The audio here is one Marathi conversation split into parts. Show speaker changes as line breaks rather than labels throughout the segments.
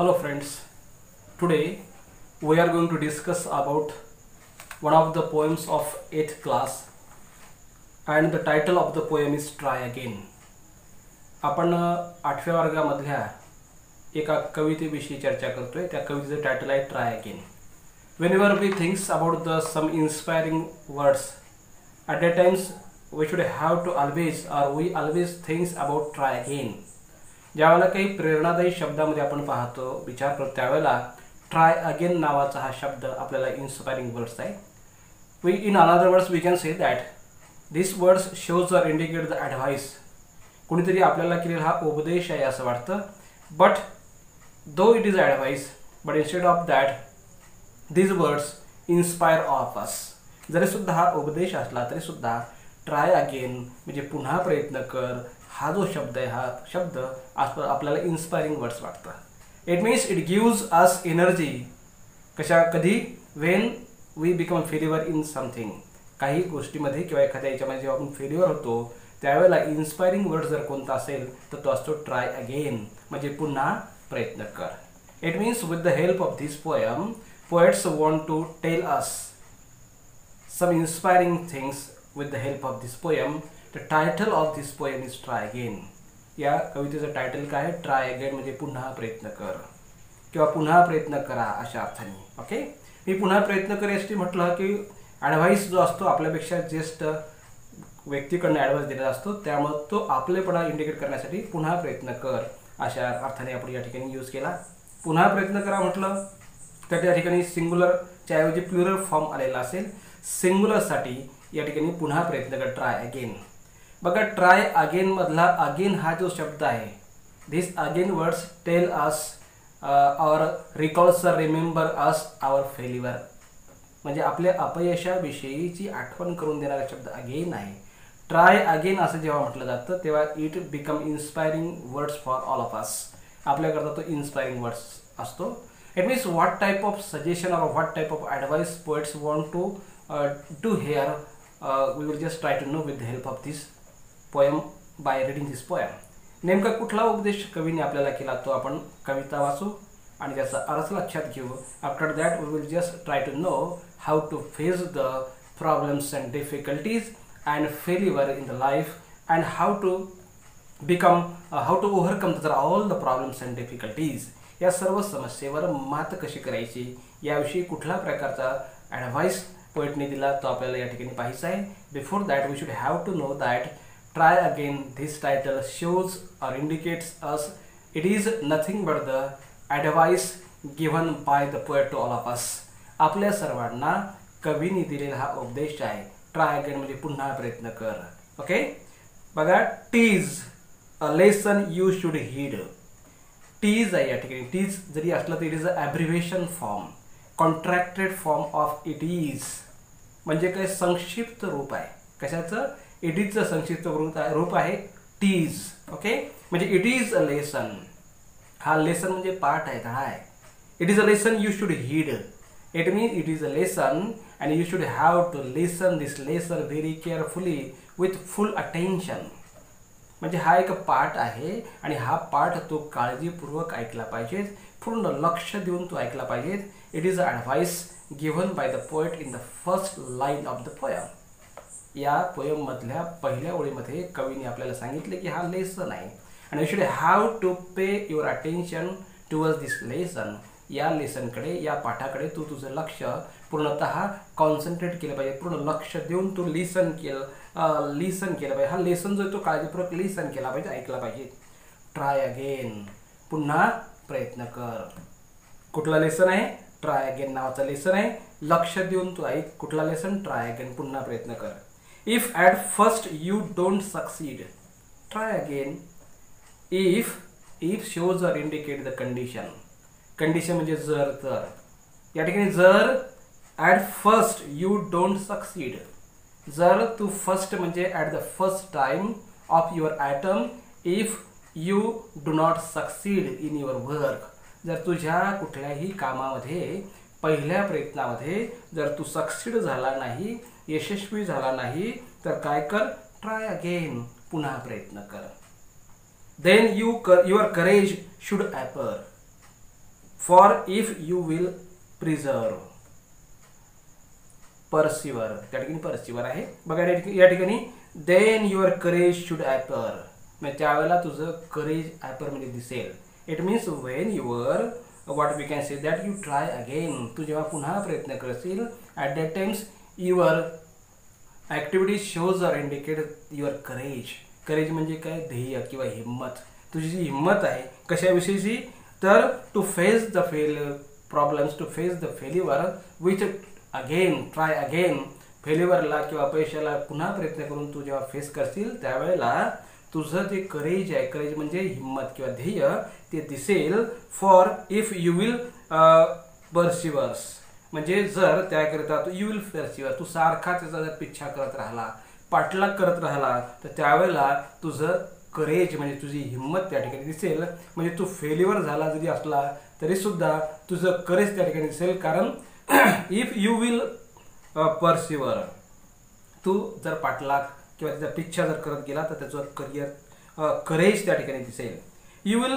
Hello friends, today we are going to discuss about one of the poems of 8th class and the title of the poem is Try Again. आपण 8व्या वर्गामधल्या एका कवितेविषयी चर्चा करतोय. त्या कवितेचं टायटल आहे Try Again. Whenever we think about some inspiring words, at that times we should have to always think about try again. ज्यावेळेला काही प्रेरणादायी शब्दामध्ये आपण पाहतो विचार करतो त्यावेळेला ट्राय अगेन नावाचा हा शब्द आपल्याला इन्स्पायरिंग वर्ड्स आहे. In another words we can say that this words shows or indicate the advice. कोणीतरी आपल्याला केलेला हा उपदेश आहे असं वाटतं. But though it is advice but instead of that this words inspire of us. जरी सुद्धा हा उपदेश असला तरी सुद्धा ट्राय अगेन म्हणजे पुन्हा प्रयत्न कर हा जो शब्द आहे हा शब्द आपल्याला इन्स्पायरिंग वर्ड्स वाटतं. It means it gives us energy. कधी when we become failure in something. काही गोष्टीमध्ये किंवा एखाद्या याच्यामध्ये जेव्हा आपण फेल्युअर होतो त्यावेळेला इन्स्पायरिंग वर्ड जर कोणता असेल तर तो असतो ट्राय अगेन म्हणजे पुन्हा प्रयत्न कर. It means with the help of this poem poets want to tell us some inspiring things with the help of this poem. The title of this poem is Try Again. या कवितेचं टायटल काय आहे? ट्राय अगेन म्हणजे पुन्हा प्रयत्न कर किंवा पुन्हा प्रयत्न करा अशा अर्थाने. ओके, मी पुन्हा प्रयत्न कर यासाठी म्हटलं की ॲडव्हाइस जो असतो आपल्यापेक्षा ज्येष्ठ व्यक्तीकडनं ॲडव्हाइस दिलेला असतो त्यामुळे तो आपलेपणा इंडिकेट करण्यासाठी पुन्हा प्रयत्न कर अशा अर्थाने आपण या ठिकाणी यूज केला. पुन्हा प्रयत्न करा म्हटलं तर त्या ठिकाणी सिंग्युलरच्या ऐवजी प्लुरल फॉर्म आलेला असेल. सिंग्युलरसाठी या ठिकाणी पुन्हा प्रयत्न कर ट्राय अगेन. बघा ट्राय अगेन मधला अगेन हा जो शब्द आहे this again words tell us or recalls remember us our failure. म्हणजे आपल्या अपयशाविषयीची आठवण करून देणारा शब्द अगेन आहे. ट्राय अगेन असं जेव्हा म्हटलं जातं तेव्हा it become inspiring words for all of us. आपल्याकरता तो इन्स्पायरिंग वर्ड्स असतो. It means what type of suggestion or what type of advice poets want to do here. We will just try to know with the help of this poem by reading this poem. नेमका कुठला उपदेश कवीने आपल्याला केला तो आपण कविता वाचू आणि त्याचा अर्थ लक्षात घेऊ. After that we will just try to know how to face the problems and difficulties and failure in the life and how to overcome all the problems and difficulties. या सर्व समस्येवर मात कशी करायची याविषयी कुठल्या प्रकारचा ॲडव्हाइस पोएटने दिला तो आपल्याला या ठिकाणी पाहायचा आहे. Before that we should have to know that try again this title shows or indicates us it is nothing but the advice given by the poet to all of us. आपल्या सर्वांना कवीने दिलेला हा उपदेश आहे. ट्राय अगेन म्हणजे पुन्हा प्रयत्न कर. ओके, बघा tease a lesson you should heed. Tease आहे या ठिकाणी. टीज जरी असलं तर it is a ॲब्रिव्हिएशन form contracted form of it is म्हणजे काय संक्षिप्त रूप आहे. कशाचं? इट इजचं संक्षिप्त रूप आहे टीज. ओके, म्हणजे इट इज अ लेसन. हा लेसन म्हणजे पाठ आहे, धडा आहे. It is a lesson you should heed. It means it is a lesson and you should have to listen this lesson very carefully with full attention. म्हणजे हा एक पाठ आहे आणि हा पाठ तो काळजीपूर्वक ऐकला पाहिजे, पूर्ण लक्ष देऊन तो ऐकला पाहिजे. It is a advice given by the poet in the first line of the poem. या पोएममधल्या पहिल्या ओळीमध्ये कवीने आपल्याला सांगितले की हा लेसन आहे आणि you should have to pay your attention towards this lesson. या लेसनकडे या पाठाकडे तू तुझं लक्ष पूर्णतः कॉन्सन्ट्रेट केलं पाहिजे, पूर्ण लक्ष देऊन तू लिसन केलं पाहिजे. हा लेसन जो आहे तो काळजीपूर्वक लिसन केला पाहिजे, ऐकला पाहिजे. ट्राय अगेन पुन्हा प्रयत्न कर. कुठला लेसन आहे? ट्राय अगेन नावाचा लेसन आहे. लक्ष देऊन तू ऐक. कुठला लेसन? ट्राय अगेन पुन्हा प्रयत्न कर. If at first you don't succeed try again. If shows or indicate the condition. Condition म्हणजे जर तर. या ठिकाणी जर at first you don't succeed. जर तू फर्स्ट म्हणजे at the first time of your attempt if you do not succeed in your work. जर तुझ्या कुठल्याही कामामध्ये पहिल्या प्रयत्नामध्ये जर तू सक्सीड झाला नाही, यशस्वी झाला नाही तर काय कर? ट्राय अगेन पुन्हा प्रयत्न कर. Then your courage should appear. For if you will preserve, persevere, त्या ठिकाणी परसिवर आहे बघा या ठिकाणी. Then your courage should appear, म्हणजे त्यावेळेला तुझं करेज ॲपर म्हणजे दिसेल. It means when your what we can say that you try again, तू जेव्हा पुन्हा प्रयत्न करशील at that times your activity shows or indicate your courage. courage म्हणजे काय, ध्येय किंवा हिम्मत. तुझी जी हिम्मत आहे कशाविषयीची, तर to face the problems, to face the failure which again try again, फेल्युअरला किंवा अपयशाला पुन्हा प्रयत्न करून तू जेव्हा फेस करशील त्यावेळेला तुझं जे करेज आहे, करेज म्हणजे हिम्मत किंवा ध्येय, ते दिसेल. फॉर इफ यू विल परसिवर्स, म्हणजे जर त्याकरिता तू यू विल परसिवर, तू सारखा त्याचा जर पिच्छा करत राहिला, पाठलाग करत राहिला, तर त्यावेळेला तुझं करेज म्हणजे तुझी हिम्मत त्या ठिकाणी दिसेल. म्हणजे तू फेल्युअर झाला जरी असला तरी सुद्धा तुझं करेज त्या ठिकाणी दिसेल. कारण इफ यू विल परसिवर, तू जर पाठलाग किंवा त्याचा पिच्छा जर करत गेला तर त्याचं करेज त्या ठिकाणी दिसेल. You will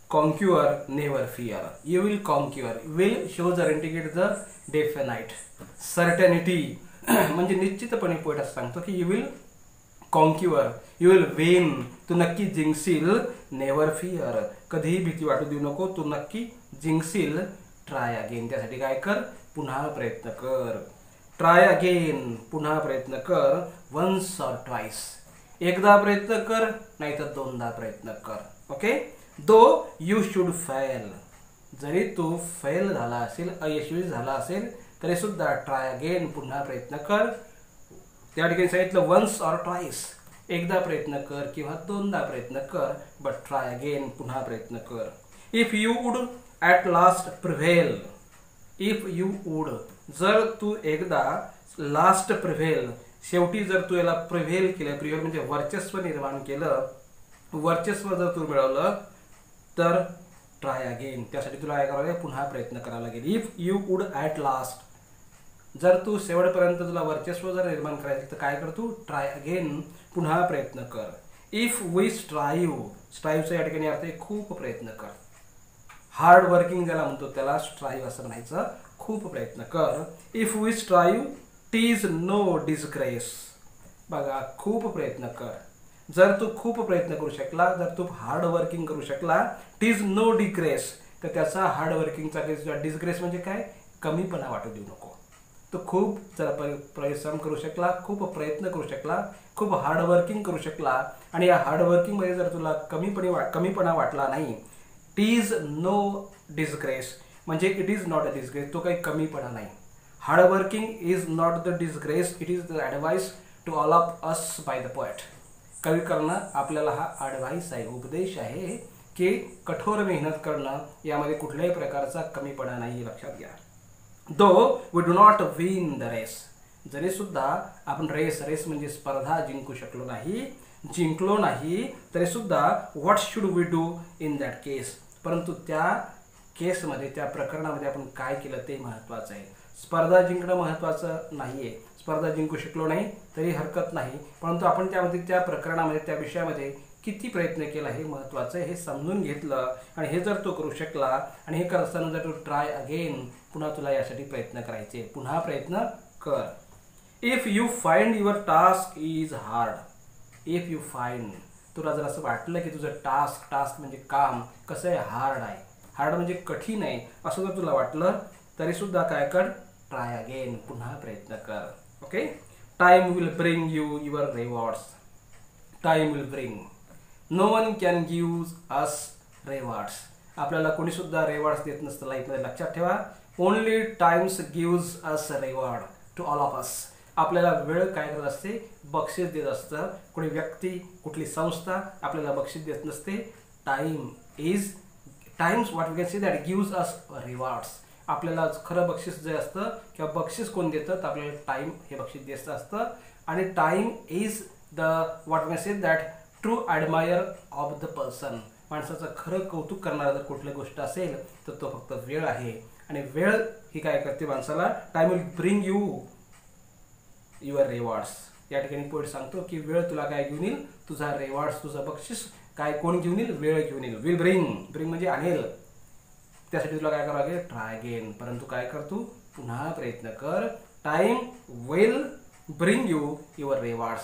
conquer, never fear. You will conquer, will shows or indicate the definite, certainty, म्हणजे निश्चितपणे पोएट असं सांगतो की you will conquer, you will win, तू नक्की जिंकशील. नेव्हर फिअर, कधीही भीती वाटू देऊ नको, तू नक्की जिंकशील. ट्राय अगेन, त्यासाठी काय कर, पुन्हा प्रयत्न कर. ट्राय अगेन, पुन्हा प्रयत्न कर. वन्स और ट्वाइस, एकदा प्रयत्न कर नाहीतर दोनदा प्रयत्न कर. Okay. Though you should fail, जरी तू फेल झाला असेल, अयशस्वी झाला असेल तरी सुद्धा ट्राय अगेन, पुन्हा प्रयत्न कर. त्या ठिकाणी सांगितलं वन्स और ट्वाइस, एकदा प्रयत्न कर किंवा दोनदा प्रयत्न कर, बट ट्राय अगेन, पुन्हा प्रयत्न कर. If you would at last prevail, if you would, जर तू एकदा लास्ट प्रिव्हेल, शेवटी जर तू याला प्रिव्हेल केलं, प्रिव्हेल म्हणजे वर्चस्व निर्माण केलं, वर्चस्व जर तू मिळवलं तर ट्राय अगेन, त्यासाठी तुला काय करावं लागेल, पुन्हा प्रयत्न करावा लागेल. If you would at last, जर तू शेवटपर्यंत तुला वर्चस्व जर निर्माण करायचं तर काय कर, तू ट्राय अगेन, पुन्हा प्रयत्न कर. इफ वी स्ट्राईव्ह, स्ट्राईव्हचा या ठिकाणी अर्थ आहे खूप प्रयत्न कर. हार्ड वर्किंग ज्याला म्हणतो त्याला स्ट्राईव्ह असं म्हणायचं, खूप प्रयत्न कर. If we strive tease no disgrace, बघा खूप प्रयत्न कर. जर तू खूप प्रयत्न करू शकला, जर तू हार्ड वर्किंग करू शकला, टीज नो डिग्रेस, तर त्याचा हार्ड वर्किंगचा डिसग्रेस म्हणजे काय, कमीपणा वाटू देऊ नको. तो खूप जर परिश्रम करू शकला, खूप प्रयत्न करू शकला, खूप हार्ड वर्किंग करू शकला, आणि या हार्ड वर्किंगमध्ये जर तुला कमीपणा वाटला नाही, टीज नो डिसग्रेस म्हणजे it is not a disgrace, तो काही कमीपणा नाही. Hard working is not the disgrace, it is the advice to all of us bye the poet. कवी करणं आपल्याला हा ॲडवाइस आहे, उपदेश आहे की कठोर मेहनत करणं यामध्ये कुठल्याही प्रकारचा कमीपणा नाही, लक्षात घ्या. Though we do not win the race, जरी सुद्धा आपण रेस म्हणजे स्पर्धा जिंकलो नाही तरी सुद्धा what should we do in that case, परंतु त्या केसमध्ये, त्या प्रकरणामध्ये आपण काय केलं ते महत्त्वाचं आहे. स्पर्धा जिंकणं महत्त्वाचं नाहीये, स्पर्धा जिंकू शकलो नाही तरी हरकत नाही, परंतु आपण त्यामध्ये, त्या प्रकरणामध्ये, त्या विषयामध्ये किती प्रयत्न केला हे महत्त्वाचं आहे. हे समजून घेतलं आणि हे जर तो करू शकला, आणि हे करत असताना जर तू ट्राय अगेन, पुन्हा तुला यासाठी प्रयत्न करायचे, पुन्हा प्रयत्न कर. If you find your task is hard, if you find, तुला जर असं वाटलं की तुझं टास्क म्हणजे काम कसं आहे, हार्ड आहे, हार्ड म्हणजे कठीण आहे, असं जर तुला वाटलं तरी सुद्धा काय कर, ट्राय अगेन, पुन्हा प्रयत्न कर. Okay. Time will bring you your rewards, time will bring, no one can give us rewards, आपल्याला कोणी सुद्धा रिवॉर्ड्स देत नसतं लाईफमध्ये, लक्षात ठेवा. Only times gives us reward to all of us, आपल्याला वेळ काय करत असते, बक्षीस देत असतं. कोणी व्यक्ती, कुठली संस्था आपल्याला बक्षीस देत नसते. Times what we can say that gives us rewards, आपल्याला खरं बक्षीस जे असतं किंवा बक्षीस कोण देतं तर आपल्याला टाइम हे बक्षीस देत असतं. आणि time is the what we can say that true admire of the person, माणसाचं खरं कौतुक करणारा जर कुठली गोष्ट असेल तर तो फक्त वेळ आहे. आणि वेळ ही काय करते माणसाला, time will bring you your rewards, या ठिकाणी पोएट सांगतो की वेळ तुला काय घेऊन येईल, तुझा रिवॉर्ड्स, तुझं बक्षीस काय कोण घेऊन येईल, वेळ घेऊन येईल. विल ब्रिंग, ब्रिंग म्हणजे आणेल. त्यासाठी तुला काय करावं लागेल, ट्राय अगेन. परंतु काय कर, तू पुन्हा प्रयत्न कर. Time will bring you your rewards.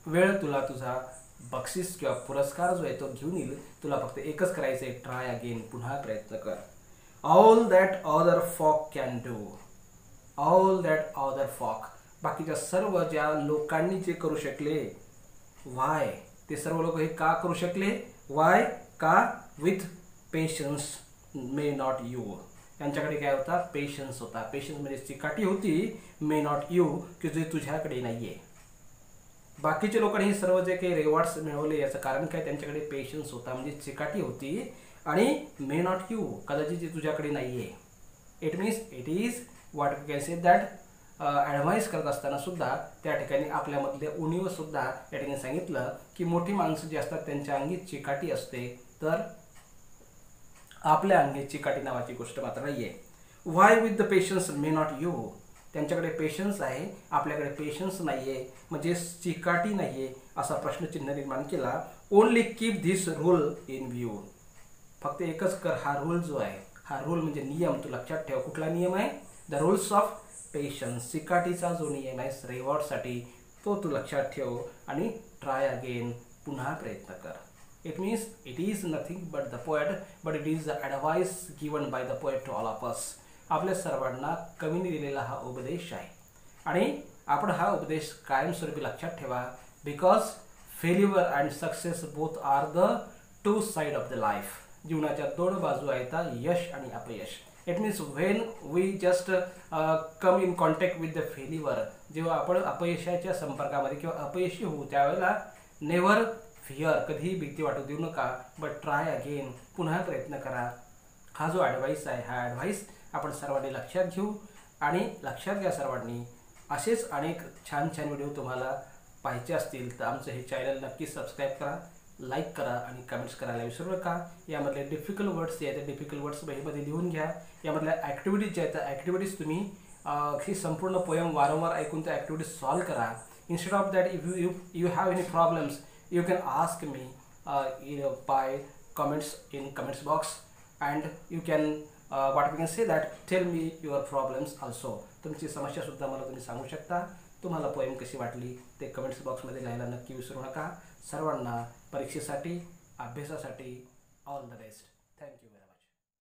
वेळ तुला तुझा बक्षीस किंवा पुरस्कार जो आहे तो घेऊन येईल. तुला फक्त एकच करायचं आहे, ट्राय अगेन, पुन्हा प्रयत्न कर. ऑल दॅट अदर फॉक can do, all that other फॉक, बाकीच्या सर्व ज्या लोकांनी जे करू शकले, वाय, ते सर्व लोक हे का करू शकले, वाय, का, with patience may not you, त्यांच्याकडे काय होता, पेशन्स होता. पेशन्स म्हणजे चिकाटी होती, मे नॉट यू, की जे तुझ्याकडे नाहीये. बाकीच्या लोकांनी हे सर्व जे काही रिवॉर्ड्स मिळवले याचं कारण काय, त्यांच्याकडे पेशन्स होता म्हणजे चिकाटी होती, आणि मे नॉट यू, कदाचित जे तुझ्याकडे नाहीये. It means it is what we can say that advice करत असताना सुद्धा त्या ठिकाणी आपल्यामधले उणीव सुद्धा या ठिकाणी सांगितलं की मोठी माणसं जी असतात त्यांच्या अंगी चिकाटी असते, तर आपल्या अंगी चिकाटी नावाची गोष्ट मात्र नाहीये. Why with the patience may not you, त्यांच्याकडे पेशन्स आहे, आपल्याकडे पेशन्स नाहीये, म्हणजे चिकाटी नाहीये, असा प्रश्नचिन्ह निर्माण केला. Only keep this rule in view, फक्त एकच कर, हा रूल जो आहे, हा रूल म्हणजे नियम, तू लक्षात ठेव. कुठला नियम आहे, द रूल्स ऑफ पेशन्स, चिकाटीचा जो नियम आहे रिवॉर्डसाठी, तो तू लक्षात ठेव आणि ट्राय अगेन, पुन्हा प्रयत्न कर. It means it is nothing but the poet, but it is the advice given by the poet to all of us. आपल्या सर्वांना कवीने दिलेला हा उपदेश आहे आणि आपण हा उपदेश कायमस्वरूपी लक्षात ठेवा. Because failure and success both are the two side of the life. जीवनाच्या दोन बाजू आहेत, यश आणि अपयश. It means when we just come in contact with the failure, जेव्हा आपण अपयशाच्या संपर्कामध्ये किंवा अपयशी होऊ त्यावेळेला नेव्हर फिअर, कधीही भीती वाटू देऊ नका, बट ट्राय अगेन, पुन्हा प्रयत्न करा. हा जो ॲडवाईस आहे, हा ॲडवाईस आपण सर्वांनी लक्षात घेऊ आणि लक्षात घ्या सर्वांनी. असेच अनेक छान छान व्हिडिओ तुम्हाला पाहिजे असतील तर आमचं हे चॅनल नक्की सबस्क्राईब करा, लाईक करा आणि कमेंट्स करायला विसरू नका. यामधले डिफिकल्ट वर्ड्स जे आहेत डिफिकल्ट वर्ड्स वहीमध्ये लिहून घ्या. यामधल्या ॲक्टिव्हिटीज ज्या आहेत ॲक्टिव्हिटीज तुम्ही ही संपूर्ण पोयम वारंवार ऐकून त्या ॲक्टिव्हिटीज सॉल्व करा. Instead of that if you have any problems you can ask me by comments in comments box, and you can what we can say that tell me your problems also. तुमची समस्या सुद्धा मला तुम्ही सांगू शकता. तुम्हाला पोएम कशी वाटली ते कमेंट्स बॉक्समध्ये लिहायला नक्की विसरू नका. सर्वांना परीक्षेसाठी, अभ्यासासाठी ऑल द बेस्ट.